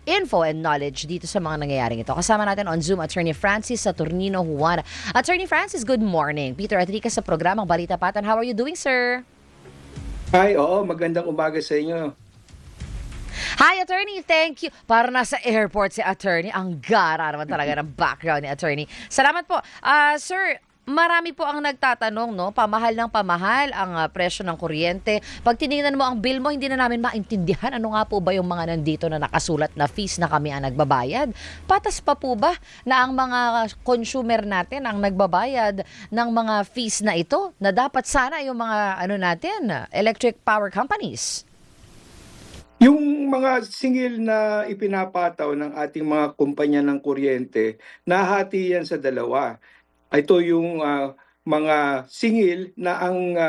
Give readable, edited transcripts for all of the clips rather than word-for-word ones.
info and knowledge dito sa mga nangyayaring ito. Kasama natin on Zoom, Attorney Francis Saturnino Juana. Attorney Francis, good morning. Peter at Rica sa programang Balita Patan. How are you doing, sir? Hi, oo, magandang umaga sa inyo. Hi, Attorney. Thank you. Para nasa airport si Attorney. Ang gara naman talaga ng background ni Attorney. Salamat po. Sir, marami po ang nagtatanong, no? Pamahal ng pamahal ang presyo ng kuryente. Pag tinignan mo ang bill mo, hindi na namin maintindihan ano nga po ba yung mga nandito na nakasulat na fees na kami ang nagbabayad. Patas pa po ba na ang mga consumer natin ang nagbabayad ng mga fees na ito na dapat sana yung mga electric power companies? Yung mga singil na ipinapataw ng ating mga kumpanya ng kuryente, nahati yan sa dalawa. Ito yung mga singil na ang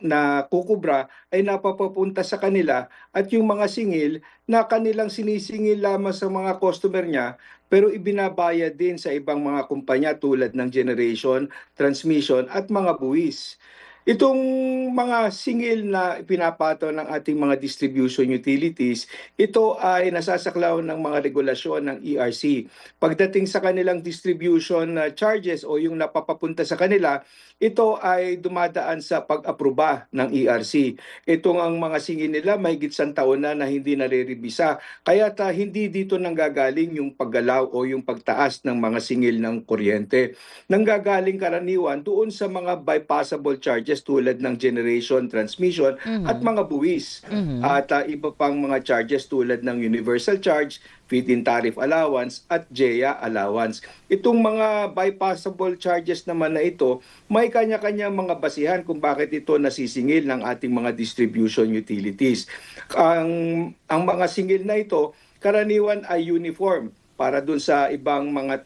nakukubra ay napapapunta sa kanila at yung mga singil na kanilang sinisingil lamang sa mga customer niya pero ibinabayad din sa ibang mga kumpanya tulad ng generation, transmission at mga buwis. Itong mga singil na pinapataw ng ating mga distribution utilities, ito ay nasasaklaw ng mga regulasyon ng ERC. Pagdating sa kanilang distribution charges o yung napapapunta sa kanila, ito ay dumadaan sa pag-aproba ng ERC. Itong ang mga singil nila may gitsang taon na hindi nare-revisa. Kaya hindi dito nanggagaling yung paggalaw o yung pagtaas ng mga singil ng kuryente. Nanggagaling karaniwan doon sa mga bypassable charges tulad ng generation, transmission at mga buwis. At iba pang mga charges tulad ng universal charge, feed-in tariff allowance at GEA allowance. Itong mga bypassable charges naman na ito, may kanya-kanya mga basihan kung bakit ito nasisingil ng ating mga distribution utilities. Ang mga singil na ito, karaniwan ay uniform para dun sa ibang mga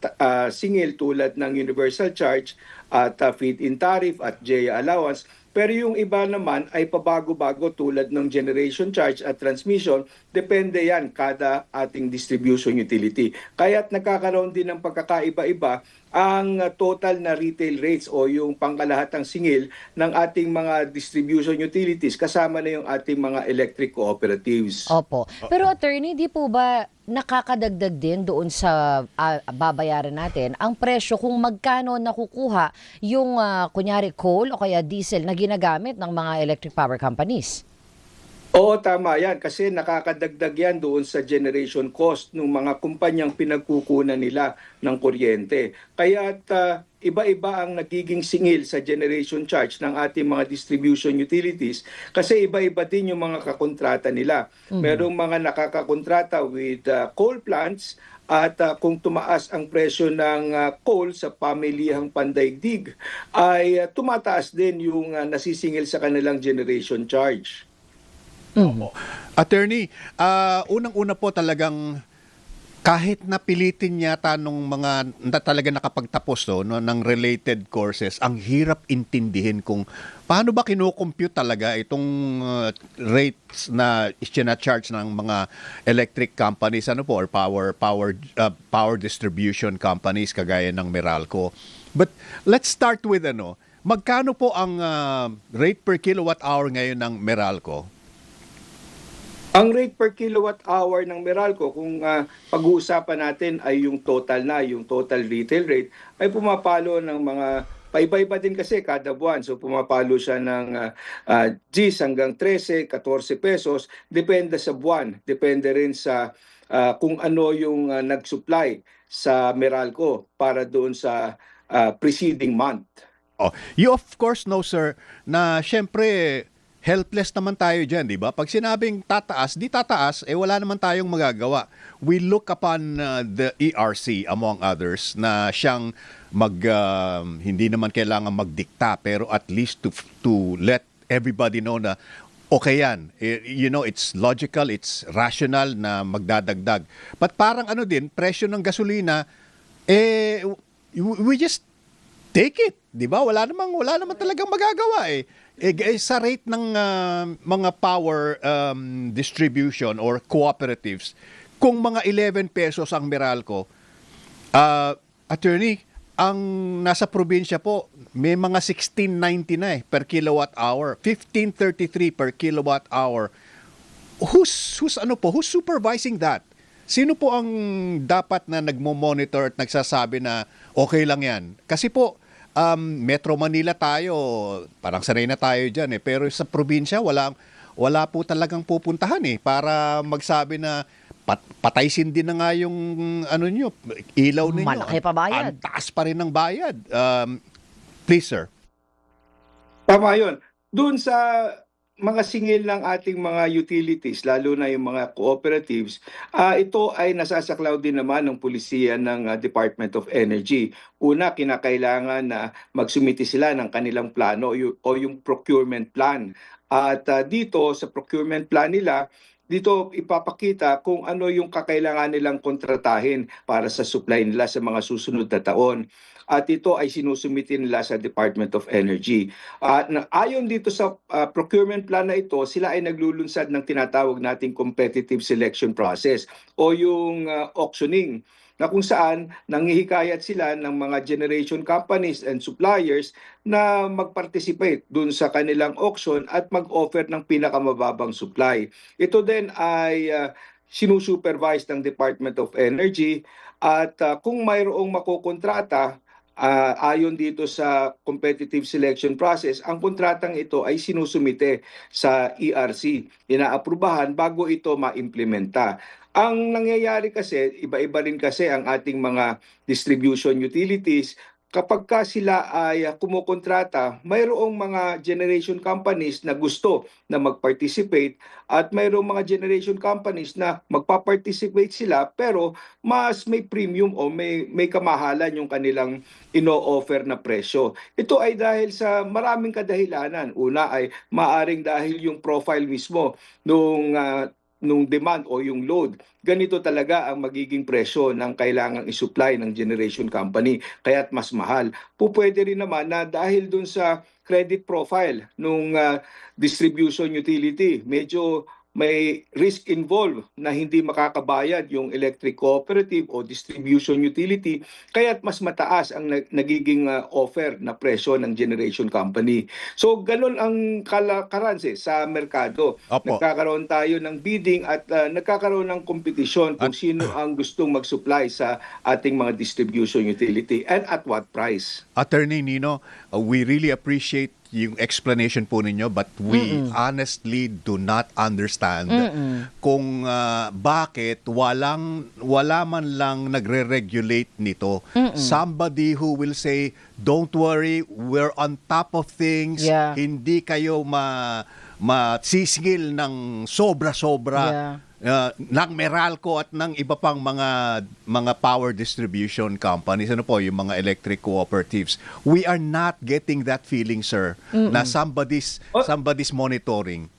singil tulad ng universal charge at feed-in tariff at GEA allowance. Pero yung iba naman ay pabago-bago tulad ng generation charge at transmission, depende yan kada ating distribution utility. Kaya't nagkakaroon din ng pagkakaiba-iba ang total na retail rates o yung pangkalahatang singil ng ating mga distribution utilities kasama na yung ating mga electric cooperatives. Opo. Pero attorney, di po ba nakakadagdag din doon sa babayaran natin ang presyo kung magkano nakukuha yung kunyari coal o kaya diesel na ginagamit ng mga electric power companies? Oo, tama yan. Kasi nakakadagdag yan doon sa generation cost ng mga kumpanyang pinagkukunan nila ng kuryente. Kaya't iba-iba ang nagiging singil sa generation charge ng ating mga distribution utilities kasi iba-iba din yung mga kakontrata nila. Merong mga nakakakontrata with coal plants at kung tumaas ang presyo ng coal sa pamilihang pandaigdig ay tumataas din yung nasisingil sa kanilang generation charge. Attorney, unang-una po talagang kahit napilitin yata nung mga talaga nakapagtapos ng related courses, ang hirap intindihin kung paano ba kinocompute talaga itong rates na charge ng mga electric companies or power distribution companies kagaya ng Meralco. But let's start with magkano po ang rate per kilowatt hour ngayon ng Meralco? Ang rate per kilowatt hour ng Meralco, kung pag-uusapan natin ay yung total retail rate, ay pumapalo ng mga, paiba-iba din kasi kada buwan. So pumapalo siya ng Gs hanggang 13, 14 pesos, depende sa buwan. Depende rin sa kung ano yung nag-supply sa Meralco para doon sa preceding month. Oh, you of course know, sir, na syempre helpless naman tayo dyan, di ba? Pag sinabing tataas, di tataas, wala naman tayong magagawa. We look upon the ERC, among others, na siyang hindi naman kailangan magdikta, pero at least to let everybody know na okay yan. It's logical, it's rational na magdadagdag. But parang presyo ng gasolina, we just take it, di ba? Wala naman talagang magagawa sa rate ng mga power distribution or cooperatives, kung mga 11 pesos ang Meralco, attorney, ang nasa probinsya po, may mga 16.90 na per kilowatt hour, 15.33 per kilowatt hour. Who's supervising that? Sino po ang dapat na nagmo-monitor at nagsasabi na okay lang yan? Kasi po, Metro Manila tayo, parang sanay na tayo dyan eh. Pero sa probinsya, wala po talagang pupuntahan eh para magsabi na pataysin din na nga yung ano nyo, ilaw ninyo. Malaki pa bayad. Ang taas pa rin ng bayad. Please, sir. Tama yun. Doon sa mga singil ng ating mga utilities, lalo na yung mga cooperatives, ito ay nasasaklaw din naman ng pulisiya ng Department of Energy. Una, kinakailangan na magsumiti sila ng kanilang plano o yung procurement plan. At dito sa procurement plan nila, dito ipapakita kung ano yung kakailangan nilang kontratahin para sa supply nila sa mga susunod na taon. At ito ay sinusumiti nila sa Department of Energy. Ayon dito sa procurement plan na ito, sila ay naglulunsad ng tinatawag nating competitive selection process o yung auctioning, na kung saan nanghihikayat sila ng mga generation companies and suppliers na mag-participate dun sa kanilang auction at mag-offer ng pinakamababang supply. Ito din ay sinusupervise ng Department of Energy at kung mayroong makukontrata, ayon dito sa competitive selection process, ang kontratang ito ay sinusumite sa ERC, inaaprubahan bago ito maimplementa. Ang nangyayari kasi, iba-iba rin kasi ang ating mga distribution utilities. Kapag ka sila ay kumukontrata, mayroong mga generation companies na gusto na mag-participate at mayroong mga generation companies na magpa-participate sila pero mas may premium o may kamahalan yung kanilang ino-offer na presyo. Ito ay dahil sa maraming kadahilanan. Una ay maaring dahil yung profile mismo nung demand o yung load. Ganito talaga ang magiging presyo ng kailangang isupply ng generation company, kaya't mas mahal. Pupwede rin naman na dahil dun sa credit profile nung distribution utility, medyo may risk involved na hindi makakabayad yung electric cooperative o distribution utility, kaya't mas mataas ang nagiging offer na presyo ng generation company. So ganun ang kalakaran sa merkado. Opo. Nagkakaroon tayo ng bidding at nagkakaroon ng kompetisyon kung sino ang gustong mag-supply sa ating mga distribution utility and at what price. Attorney Nino, we really appreciate yung explanation po ninyo but we honestly do not understand kung bakit wala man lang nagre-regulate nito. Somebody who will say, don't worry, we're on top of things, Yeah. hindi kayo masisingil ng sobra-sobra. Ng Meralco at ng iba pang mga power distribution companies, ano po, yung mga electric cooperatives. We are not getting that feeling, sir, na somebody's monitoring.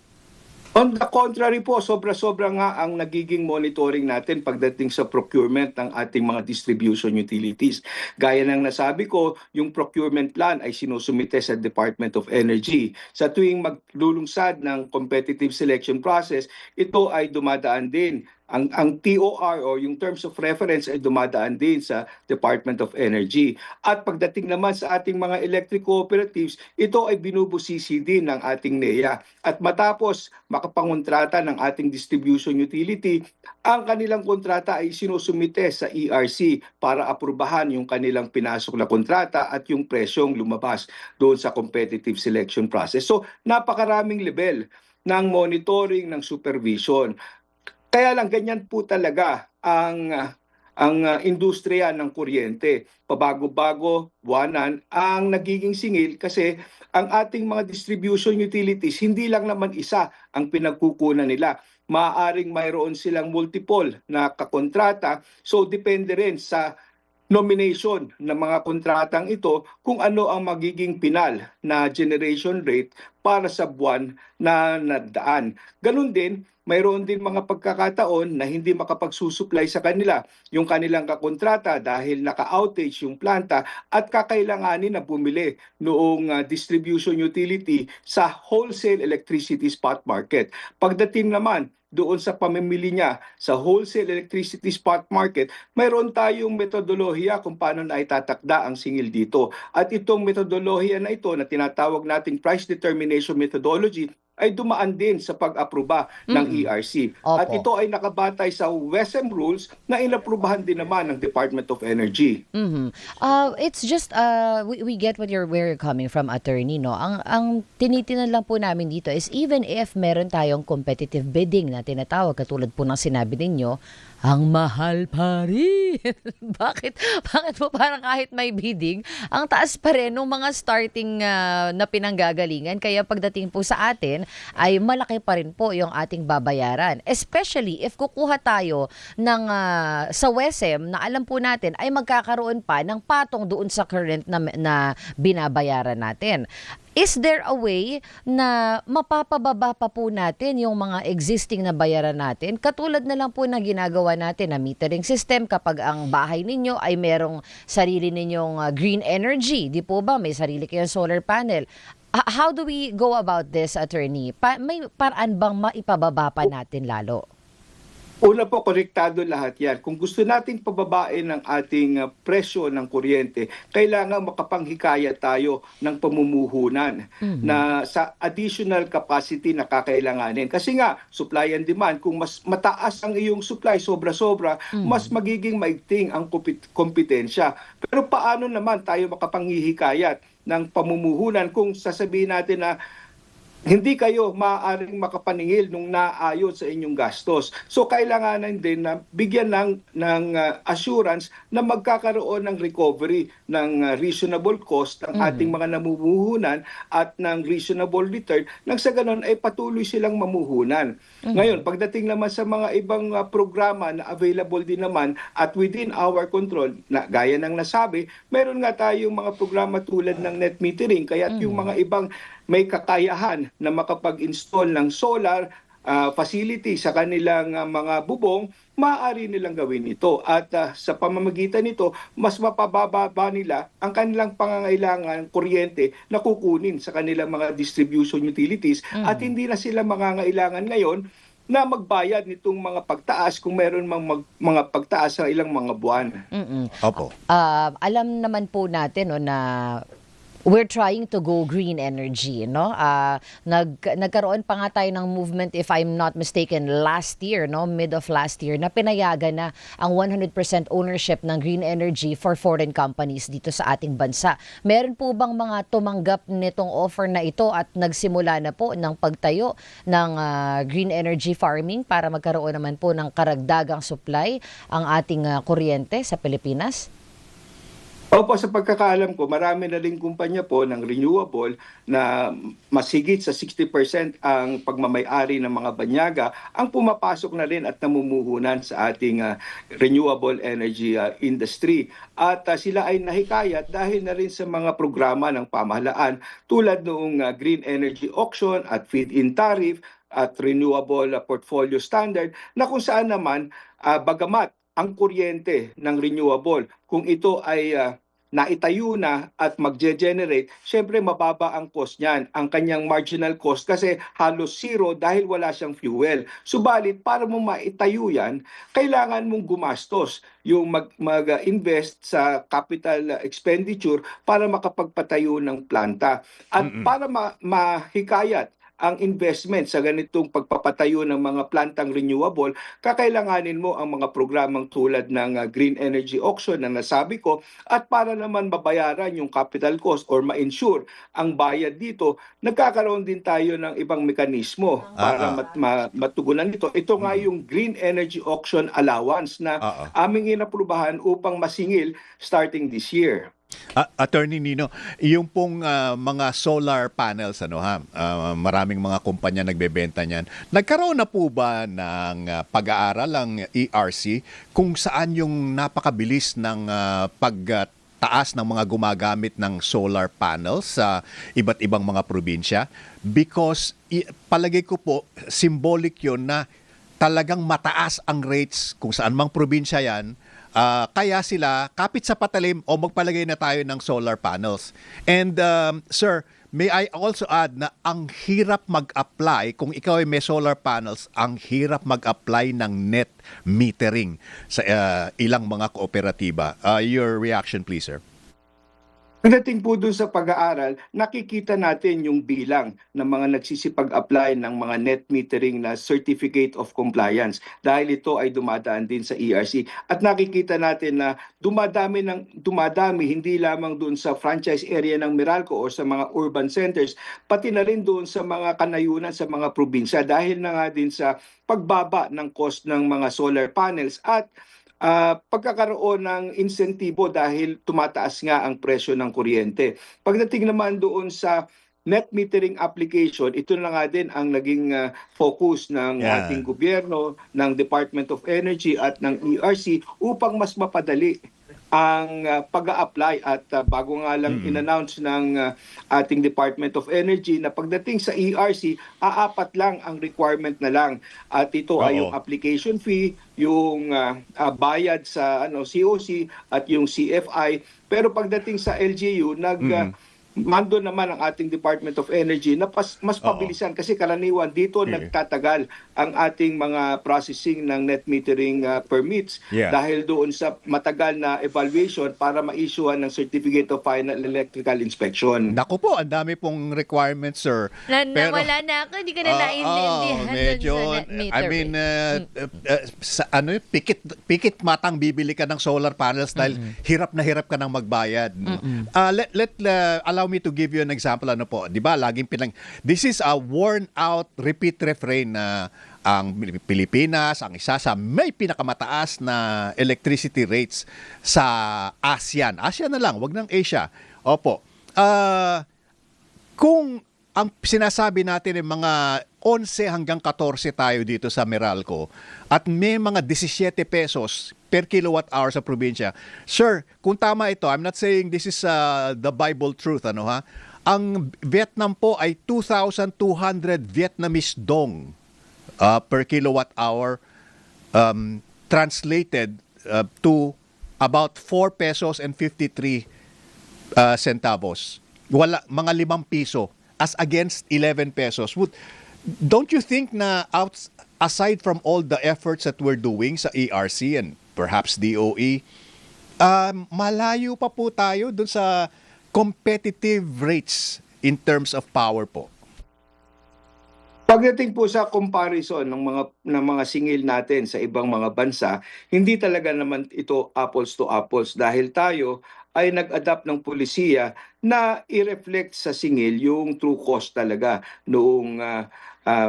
On the contrary po, sobra-sobra nga ang nagiging monitoring natin pagdating sa procurement ng ating mga distribution utilities. Gaya ng nasabi ko, yung procurement plan ay sinusumite sa Department of Energy. Sa tuwing maglulungsad ng competitive selection process, ito ay dumadaan din. Ang TOR o yung terms of reference ay dumadaan din sa Department of Energy. At pagdating naman sa ating mga electric cooperatives, ito ay binubusisi din ng ating NEA. At matapos makapangontrata ng ating distribution utility, ang kanilang kontrata ay sinusumite sa ERC para aprubahan yung kanilang pinasok na kontrata at yung presyong lumabas doon sa competitive selection process. So napakaraming level ng monitoring, ng supervision. Kaya lang ganyan po talaga ang industriya ng kuryente. Pabago-bago, buwanan ang nagiging singil kasi ang ating mga distribution utilities, hindi lang naman isa ang pinagkukunan nila. Maaaring mayroon silang multiple na kakontrata, so depende rin sa nomination ng mga kontratang ito kung ano ang magiging pinal na generation rate para sa buwan na nadaan. Ganun din, mayroon din mga pagkakataon na hindi makapagsusupply sa kanila yung kanilang kakontrata dahil naka-outage yung planta at kakailanganin na bumili noong distribution utility sa wholesale electricity spot market. Pagdating naman doon sa pamimili niya sa wholesale electricity spot market, mayroon tayong metodolohiya kung paano na itatakda ang singil dito. At itong metodolohiya na ito na tinatawag nating price determination methodology ay dumaan din sa pag-aproba ng ERC. At Opo. ito ay nakabatay sa WESM rules na inaprubahan din naman ng Department of Energy. It's just we get where you're coming from, attorney, no. Ang tinitinan lang po namin dito is even if meron tayong competitive bidding na tinatawag katulad po ng sinabi ninyo, ang mahal pa rin. Bakit po parang kahit may bidding, ang taas pa rin ng mga starting na pinanggagalingan. Kaya pagdating po sa atin, ay malaki pa rin po yung ating babayaran. Especially if kukuha tayo ng sa WESM na alam po natin ay magkakaroon pa ng patong doon sa current na binabayaran natin. Is there a way na mapapababa pa po natin yung mga existing na bayaran natin? Katulad na lang po na ginagawa natin na metering system kapag ang bahay ninyo ay merong sarili ninyong green energy. Di po ba? May sarili kayong solar panel. How do we go about this, attorney? May paraan bang maipababa pa natin lalo? Una po, konektado lahat yan. Kung gusto natin pababain ang ating presyo ng kuryente, kailangan makapanghikaya tayo ng pamumuhunan na sa additional capacity na kakailanganin. Kasi nga, supply and demand, kung mas mataas ang iyong supply, sobra-sobra, mas magiging maigting ang kompetensya. Pero paano naman tayo makapanghihikayat ng pamumuhunan kung sasabihin natin na hindi kayo maaaring makapaningil nung naayon sa inyong gastos. So kailanganan din na bigyan ng assurance na magkakaroon ng recovery ng reasonable cost ng ating mga namumuhunan at ng reasonable return nang sa ganun ay patuloy silang mamuhunan. Ngayon, pagdating naman sa mga ibang programa na available din naman at within our control, na gaya ng nasabi, meron nga tayong mga programa tulad ng net metering, kaya't yung mga ibang may kakayahan na makapag-install ng solar facility sa kanilang mga bubong, maaari nilang gawin ito. At sa pamamagitan nito, mas mapababa nila ang kanilang pangangailangan kuryente na kukunin sa kanilang mga distribution utilities at hindi na sila mangangailangan ngayon na magbayad nitong mga pagtaas kung meron mga pagtaas sa ilang mga buwan. Opo. Alam naman po natin no, na we're trying to go green energy, no? Nagkaroon pa nga tayo ng movement, if I'm not mistaken, last year, no, mid of last year, na pinayagan na ang 100% ownership ng green energy for foreign companies dito sa ating bansa. Meron po bang mga tumanggap nitong offer na ito at nagsimula na po ng pagtayo ng green energy farming para magkaroon naman po ng karagdagang supply ang ating kuryente sa Pilipinas? Opo, sa pagkakaalam ko, marami na rin kumpanya po ng renewable na masigit sa 60% ang pagmamayari ng mga banyaga ang pumapasok na rin at namumuhunan sa ating renewable energy industry. At sila ay nahikayat dahil na rin sa mga programa ng pamahalaan tulad noong Green Energy Auction at Feed-in Tariff at Renewable Portfolio Standard na kung saan naman bagamat ang kuryente ng renewable, kung ito ay naitayo na at magge-generate, syempre mababa ang cost niyan, ang kanyang marginal cost kasi halos zero dahil wala siyang fuel. Subalit, para mo maitayo yan, kailangan mong gumastos yung mag-invest sa capital expenditure para makapagpatayo ng planta. At para mahikayat ang investment sa ganitong pagpapatayo ng mga plantang renewable, kakailanganin mo ang mga programang tulad ng Green Energy Auction na nasabi ko, at para naman mabayaran yung capital cost or ma-insure ang bayad dito, nagkakaroon din tayo ng ibang mekanismo para matugunan ito. Ito nga yung Green Energy Auction Allowance na aming inaprubahan upang masingil starting this year. Attorney Nino, yung pong mga solar panels, maraming mga kumpanya nagbebenta niyan. Nagkaroon na po ba ng pag-aaral ang ERC kung saan yung napakabilis ng pagtaas ng mga gumagamit ng solar panels sa iba't ibang mga probinsya? Because palagay ko po, symbolic yun na talagang mataas ang rates kung saan mang probinsya yan. Kaya sila kapit sa patalim o magpalagay na tayo ng solar panels. And sir, may I also add na ang hirap mag-apply kung ikaw ay may solar panels, ang hirap mag-apply ng net metering sa ilang mga kooperatiba. Your reaction please, sir. Pagdating po dun sa pag-aaral, nakikita natin yung bilang ng mga nagsisipag-apply ng mga net metering na Certificate of Compliance dahil ito ay dumadaan din sa ERC. At nakikita natin na dumadami hindi lamang doon sa franchise area ng Meralco o sa mga urban centers, pati na rin doon sa mga kanayunan sa mga probinsya dahil na nga din sa pagbaba ng cost ng mga solar panels at pagkakaroon ng insentibo dahil tumataas nga ang presyo ng kuryente. Pagdating naman doon sa net metering application, ito na nga din ang naging focus ng Yeah. ating gobyerno, ng Department of Energy at ng ERC upang mas mapadali ang pag-a-apply at bago nga lang in-announce ng ating Department of Energy na pagdating sa ERC, aapat lang ang requirement na lang. At ito ay Oo. yung application fee, yung bayad sa COC at yung CFI. Pero pagdating sa LGU, mando naman ang ating Department of Energy na mas pabilisan kasi karaniwan dito nagtatagal ang ating mga processing ng net metering permits Yeah. dahil doon sa matagal na evaluation para ma-issuean ng Certificate of Final Electrical Inspection. Naku po, ang dami pong requirements, sir. Wala na ako, hindi ka na naiintindihan dun medyo, sa net meter. I mean, sa, pikit matang bibili ka ng solar panels dahil hirap na hirap ka nang magbayad. No? Allow me to give you an example. Ano po, di ba, this is a worn out repeat refrain na ang Pilipinas, ang isa sa may pinakamataas na electricity rates sa ASEAN. ASEAN na lang, wag ng Asia. Opo. Kung ang sinasabi natin ay mga 11 hanggang 14 tayo dito sa Meralco at may mga 17 pesos per kilowatt hour sa probinsya. Sir, kung tama ito, I'm not saying this is the Bible truth, ano ha? Ang Vietnam po ay 2,200 Vietnamese dong per kilowatt hour, translated to about 4 pesos and 53 centavos. Wala, mga 5 piso as against 11 pesos. Don't you think na aside from all the efforts that we're doing sa ERC and perhaps DOE, malayo pa po tayo dun sa competitive rates in terms of power po? Pagdating po sa comparison ng mga singil natin sa ibang mga bansa, hindi talaga naman ito apples to apples dahil tayo ay nag-adapt ng pulisiya na i-reflect sa singil yung true cost talaga noong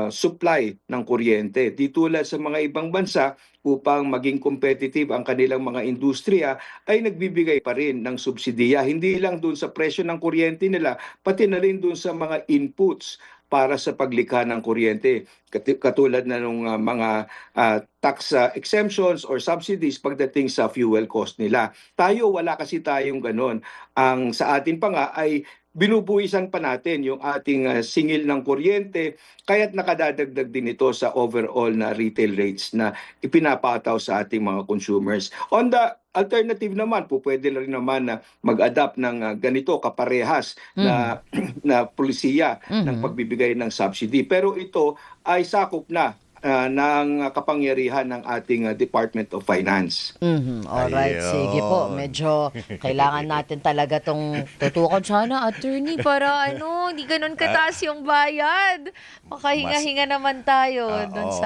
supply ng kuryente. Di tulad sa mga ibang bansa, upang maging competitive ang kanilang mga industriya, ay nagbibigay pa rin ng subsidiya. Hindi lang doon sa presyo ng kuryente nila, pati na rin doon sa mga inputs para sa paglikha ng kuryente. Katulad na ng mga tax exemptions or subsidies pagdating sa fuel cost nila. Tayo, wala kasi tayong ganon. Ang sa atin pa nga ay binubuhisan pa natin yung ating singil ng kuryente, kaya't nakadadagdag din ito sa overall na retail rates na ipinapataw sa ating mga consumers. On the alternative naman, po pwede rin naman na mag-adapt ng ganito kaparehas na pulisiya ng pagbibigay ng subsidy. Pero ito ay sakop na ng kapangyarihan ng ating Department of Finance. Alright, Ayun. sige po. Medyo kailangan natin talaga tong tutukan sana, attorney, para hindi ganun kataas yung bayad. Makahinga-hinga naman tayo dun Oo. sa